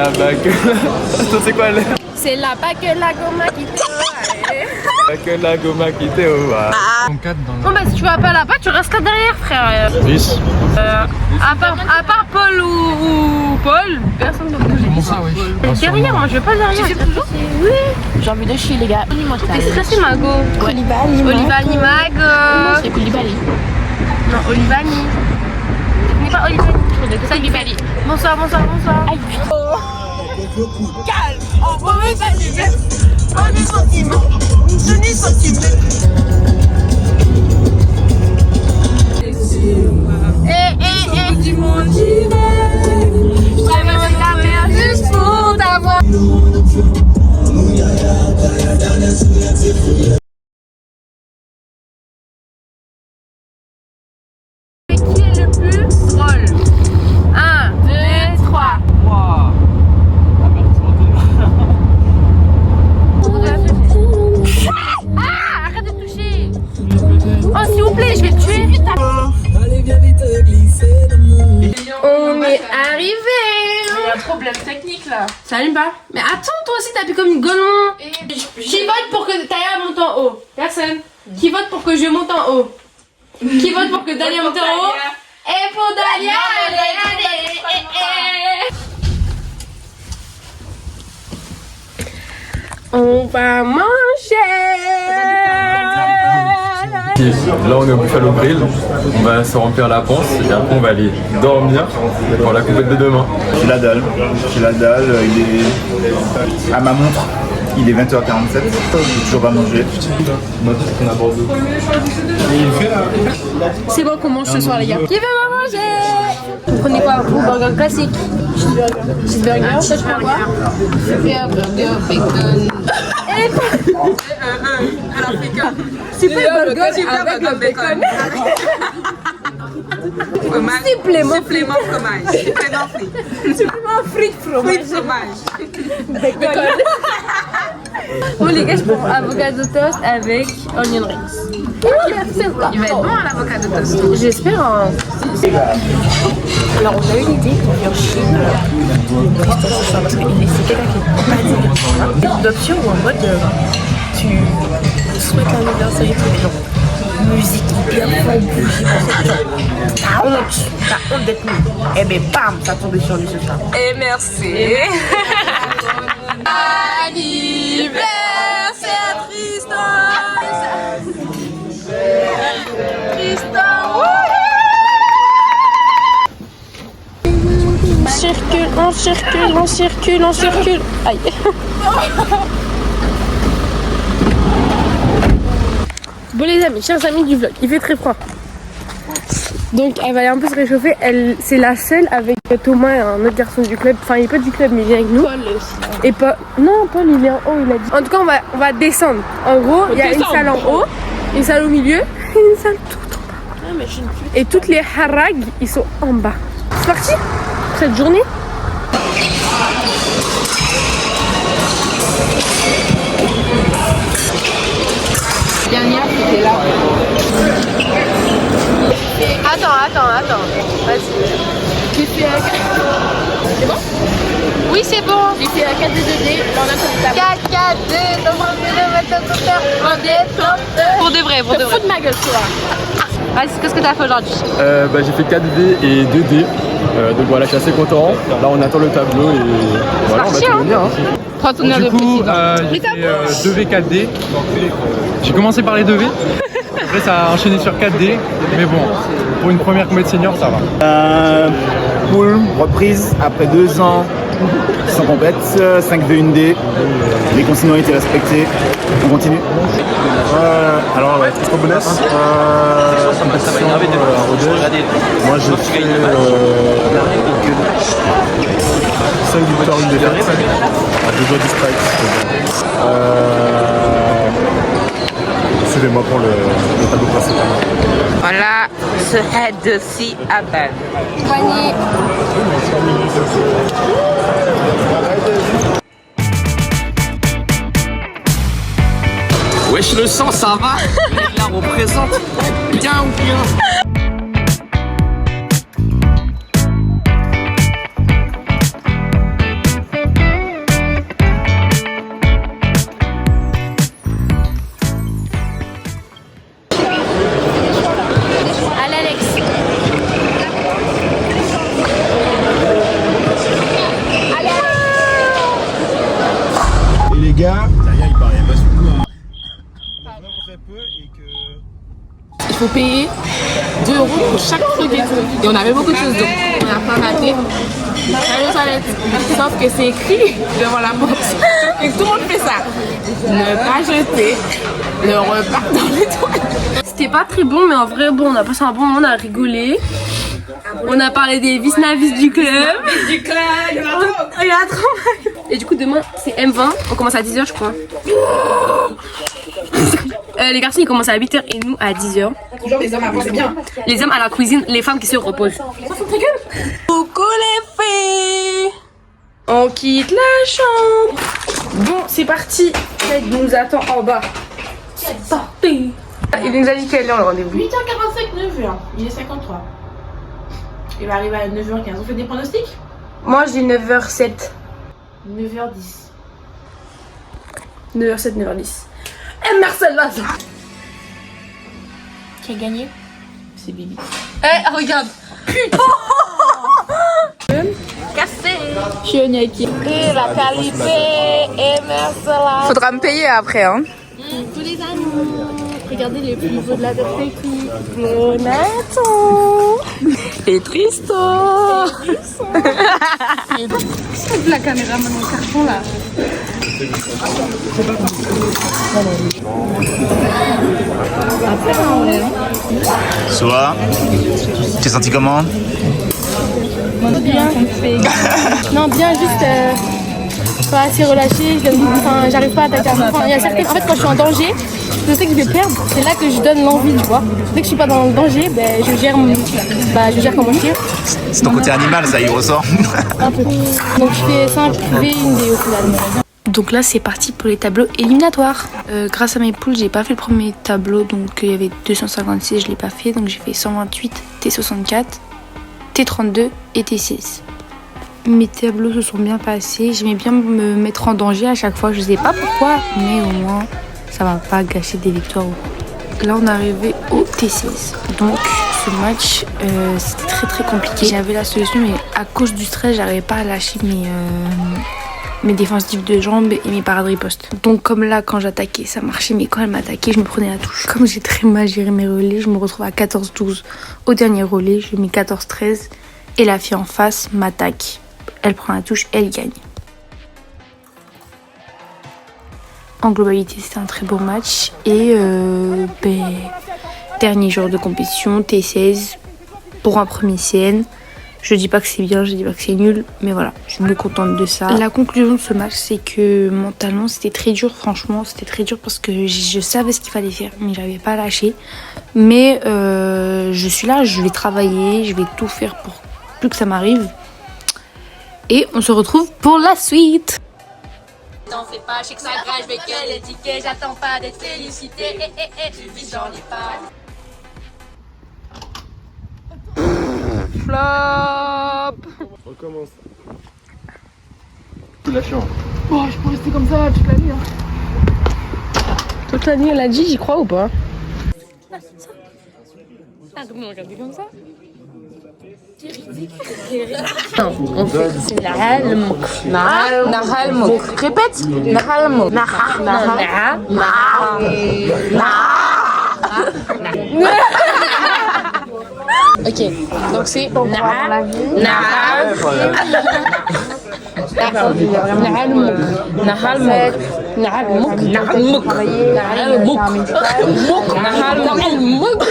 là-bas que... Attends, c'est quoi l'air? C'est là-bas que la goma qui te Que la goma qui te voit. Bon bah si tu vas pas là-bas, tu restes là derrière frère. 10. À part Paul ou Paul, personne ne bouge. Comment ça, oui? Derrière, moi je vais pas derrière. Tu sais toujours? Oui. J'ai envie de chier les gars. Et ça c'est Mago. Koulibaly. Olivani Mago. C'est Koulibaly. Non, Olivani. Ce n'est pas Olivani. C'est Olivani. Bonsoir. Aïe. Calme, envoie mes animés, pas des sentiments, ce n'est sentiment. Du monde j'y vais, je traverse la mer juste pour t'avoir. Qui est le plus drôle? 1, 2, 3. Ah, arrête de toucher. Oh s'il vous plaît, je vais te tuer. On est arrivé. Il y a un problème technique là. Ça allume pas? Mais attends, toi aussi t'appuies comme une golemon. Qui vote pour que Taya monte en haut? Personne. Qui vote pour que je monte en haut? Qui vote pour que Dalia monte en haut? Et pour Dalia, allez. On va manger. Là on est au Buffalo Grill, on va se remplir la panse et après on va aller dormir pour la compète de demain. J'ai la dalle, il est à ma montre, il est 20h47, j'ai toujours pas mangé. C'est bon qu'on mange ce soir les gars. Qui veut manger? Vous prenez quoi? Vous, burger classique? Cheeseburger. Toi tu prends quoi? Burger, bacon. Super burger avec le bacon. Supplément fromage. Supplément frites fromage. Bacon. Bon les gars, je prends avocado toast avec onion rings. Il va être bon l'avocat de toast. J'espère. Alors on a eu l'idée qu'on vient en Chine. Parce que c'est quelqu'un qui n'est pas directement d'option ou en mode tu souhaites l'anniversaire et tout, genre musique bien fort, bougie, t'as honte d'être nul. Eh ben bam, ça tombe sur lui ce soir. Et merci. Anniversaire Tristan. On circule. Aïe. Bon les amis, chers amis du vlog, il fait très froid. Donc elle va aller un peu se réchauffer. C'est la seule avec Thomas et un autre garçon du club. Enfin il est pas du club mais il vient avec nous. Paul aussi. Et pas. Non, Paul il est en haut, il a dit. En tout cas on va descendre. En gros, il y a une salle en haut, une salle au milieu et une salle tout en bas. Ah, mais je ne plus. Et toutes les harags ils sont en bas. C'est parti cette journée. Dernière c'était là. Attends. Vas-y. J'ai fait un 4. C'est bon? Oui c'est bon. J'ai fait un 4 2D. Là on a comme ça. 4, 2, pour de vrai. Fous de ma gueule toi. Vas-y, qu'est-ce que t'as fait aujourd'hui? J'ai fait 4D et 2D, donc voilà, je suis assez content. Là on attend le tableau et voilà, on va tout venir. Prends ton Du coup, j'ai fait 2V, 4D. J'ai commencé par les 2V. Après, ça a enchaîné sur 4D. Mais bon, pour une première compétition senior, ça va. Poule, reprise, après 2 ans sans compète, 5V, 1D. Les consignes ont été respectées. On continue. Alors, Tristan Bonnes, compétition à Rodez. Moi, j'ai fait 5 victoires, 1 défaite. À 2 jours distraits. Suivez-moi pour le tableau principal. Voilà, ce head de si à belle. Wesh le sang ça va. Là on présente bien ou bien. faut payer 2 € pour chaque truc et tout. Et on avait beaucoup de choses, donc on n'a pas raté. Sauf que c'est écrit devant la porte. Et tout le monde fait ça. Ne pas jeter le repas dans les toilettes. C'était pas très bon, mais en vrai, bon, on a passé un bon moment, on a rigolé. On a parlé des vis-na-vis du club. Il y en a trop. Et du coup, demain, c'est M20. On commence à 10h, je crois. Les garçons, ils commencent à 8h et nous à 10h. Toujours les hommes avant, c'est bien. Les hommes à la cuisine, les femmes qui se reposent. Coucou les filles. On quitte la chambre. Bon, c'est parti. Elle nous attend en bas. C'est parti. Il nous a dit quelle heure le rendez-vous? 8h45, 9h. Il est 53. Il va arriver à 9h15. On fait des pronostics? Moi, je dis 9h07. 9h10. 9h07, 9h10. Et Marcel là. Qui a gagné? C'est Bibi. Eh, regarde. Putain. Cassé. Chionyaki. Et la qualité et Marcela. Faudra me payer après, hein. Tous les amours. Regardez les plus beaux de la perspective. Jonathan. Et Tristan. La caméra maintenant carton là. Soa, tu t'es senti comment? Bien. Non, bien, juste pas assez relâché. Enfin, j'arrive pas à attaquer. Enfin, il y a certaines. En fait, quand je suis en danger, je sais que je vais perdre. C'est là que je donne l'envie, tu vois. Dès que je suis pas dans le danger, ben, je gère comment je tire. C'est ton côté animal, ça, il ressort. Un peu. Donc, je fais 5 V, une D au final. Donc là c'est parti pour les tableaux éliminatoires. Grâce à mes poules j'ai pas fait le premier tableau, donc il y avait 256, je l'ai pas fait, donc j'ai fait 128, T64, T32 et T16. Mes tableaux se sont bien passés, j'aimais bien me mettre en danger à chaque fois, je sais pas pourquoi, mais au moins ça va pas gâcher des victoires. Là on est arrivé au T16, donc ce match c'était très compliqué. J'avais la solution mais à cause du stress j'arrivais pas à lâcher mes défensifs de jambes et mes parades ripostes. Donc comme là quand j'attaquais ça marchait, mais quand elle m'attaquait je me prenais la touche. Comme j'ai très mal géré mes relais, je me retrouve à 14-12 au dernier relais, je mets 14-13 et la fille en face m'attaque. Elle prend la touche, elle gagne. En globalité c'était un très beau match et dernier jour de compétition, T16 pour un premier CN. Je dis pas que c'est bien, je dis pas que c'est nul, mais voilà, je suis muy contente de ça. La conclusion de ce match, c'est que mentalement, c'était très dur, franchement, c'était très dur parce que je savais ce qu'il fallait faire, mais j'avais pas lâché. Mais je suis là, je vais travailler, je vais tout faire pour plus que ça m'arrive. Et on se retrouve pour la suite. T'en fais pas, je sais que ça grave, je vais que les tickets, j'attends pas d'être félicité. J'en ai pas. Flop. Recommence. Oh, je peux rester comme ça toute la nuit. Toute la nuit, elle a dit, j'y crois ou pas? Ah, comment regarder comme ça? Non, on fait c'est Nahal Mouk. Nahal Mouk. Répète. Nahal Mouk. Ok, donc c'est Nahal Mouk. Nahal Mouk.